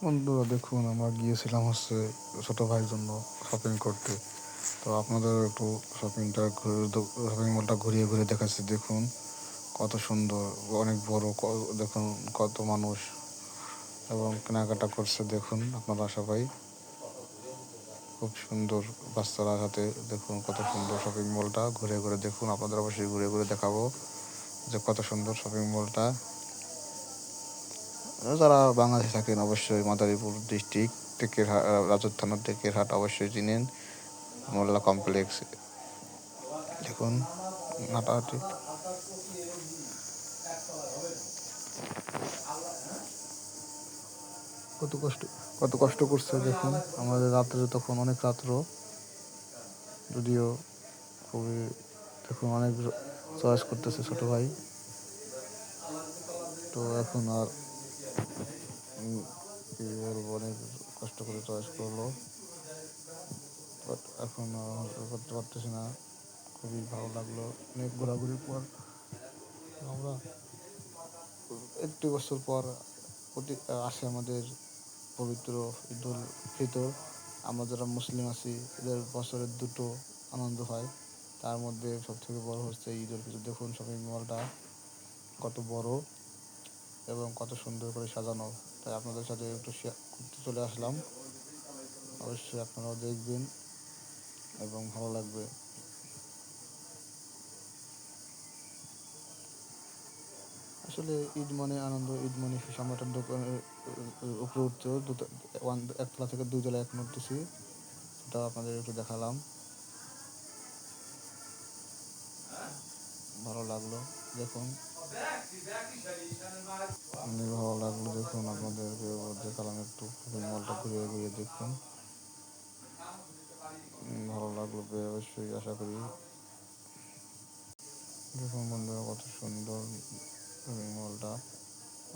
বন্ধুরা দেখুন, আমরা গিয়েছিলাম হচ্ছে ছোটো ভাইয়ের জন্য শপিং করতে। তো আপনাদের একটু শপিং মলটা ঘুরিয়ে ঘুরিয়ে দেখাচ্ছি। দেখুন কত সুন্দর, অনেক বড়, দেখুন কত মানুষ এবং কেনাকাটা করছে। দেখুন আপনারা সবাই, খুব সুন্দর বাচ্চারা সাথে। দেখুন কত সুন্দর শপিং মলটা, ঘুরে ঘুরে দেখুন। আপনাদের অবশ্যই ঘুরে ঘুরে দেখাবো যে কত সুন্দর শপিং মলটা। যারা বাংলাদেশে থাকেন অবশ্যই মাদারীপুর ডিস্ট্রিক্ট টেকেরহাট, রাজৌর থানার টেকেরহাট অবশ্যই চিনেন। মোল্লা কমপ্লেক্স দেখুন, হাঁটাহাঁটি কত কষ্ট, কত কষ্ট করছে দেখুন। আমাদের রাত্রে তখন অনেক রাত্র, যদিও খুবই, দেখুন অনেক চয়েস করতেছে ছোটো ভাই। তো এখন আর কি বলবো, অনেক কষ্ট করে চয়েস করলো, বাট এখন করতে পারতেছি না। খুবই ভালো লাগলো অনেক ঘোরাঘুরির পর। আমরা একটি বছর পর আসে আমাদের পবিত্র ঈদুল ফিতর। আমরা যারা মুসলিম আছি এদের বছরের দুটো আনন্দ হয়, তার মধ্যে সবথেকে বড় হচ্ছে ঈদুল ফিতর। দেখুন শপিং মলটা কত বড় এবং কত সুন্দর করে সাজানো, তাই আপনাদের সাথে একটু শেয়ার করতে চলে আসলাম। অবশ্যই আপনারাও দেখবেন এবং ভালো লাগবে। আসলে ঈদ মানে আনন্দ, ঈদ মানে সামলাটার দোকানের উপরে উঠতেও একতলা থেকে দুইতলা এখন উঠতেছি, সেটাও আপনাদের একটু দেখালাম। ভালো লাগলো দেখুন, অনেক ভালো লাগলো দেখুন। আপনাদেরকে দেখালাম একটু শপিং মলটা ঘুরিয়ে ঘুরিয়ে দেখুন। ভালো লাগলো অবশ্যই, আশা করি। দেখুন বন্ধুরা কত সুন্দর শপিং মলটা।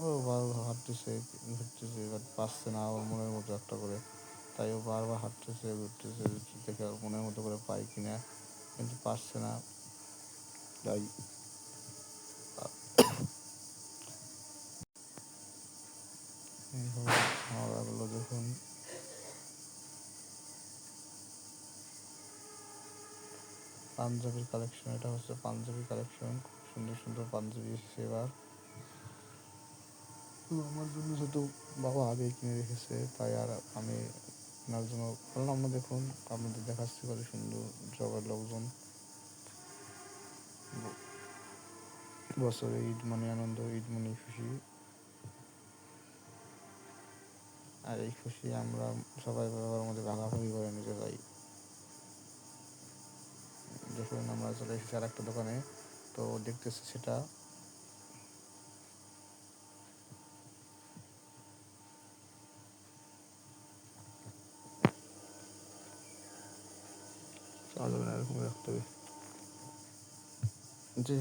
ও বারবার হাঁটতেছে ঘুরতেছে, বাট পাচ্ছে না ওর মনের মতো একটা করে, তাই ও বারবার হাঁটতেছে ঘুরতেছে, দেখে ওর মনের মতো করে পাই কিনা, কিন্তু পাচ্ছে না। তাই ভালো লাগলো দেখুন। পাঞ্জাবির কালেকশন, এটা হচ্ছে পাঞ্জাবি কালেকশন, খুব সুন্দর সুন্দর পাঞ্জাবি এসেছে এবার। আমার জন্য যেহেতু বাবা আগেই কিনে রেখেছে, তাই আর আমি কেনার জন্য বললাম না। দেখুন আপনাদের দেখাচ্ছি কত সুন্দর জগের লোকজন। বছরে ঈদ মানে আনন্দ, ঈদ মানে খুশি, আর এই খুশি আমরা সবাই বাবার মধ্যে ভাগাভাগি করে নিতে চাই। দেখুন আমরা চলে এসেছি আর একটা দোকানে, তো দেখতেছি সেটা। এরকম রাখতে হবে যে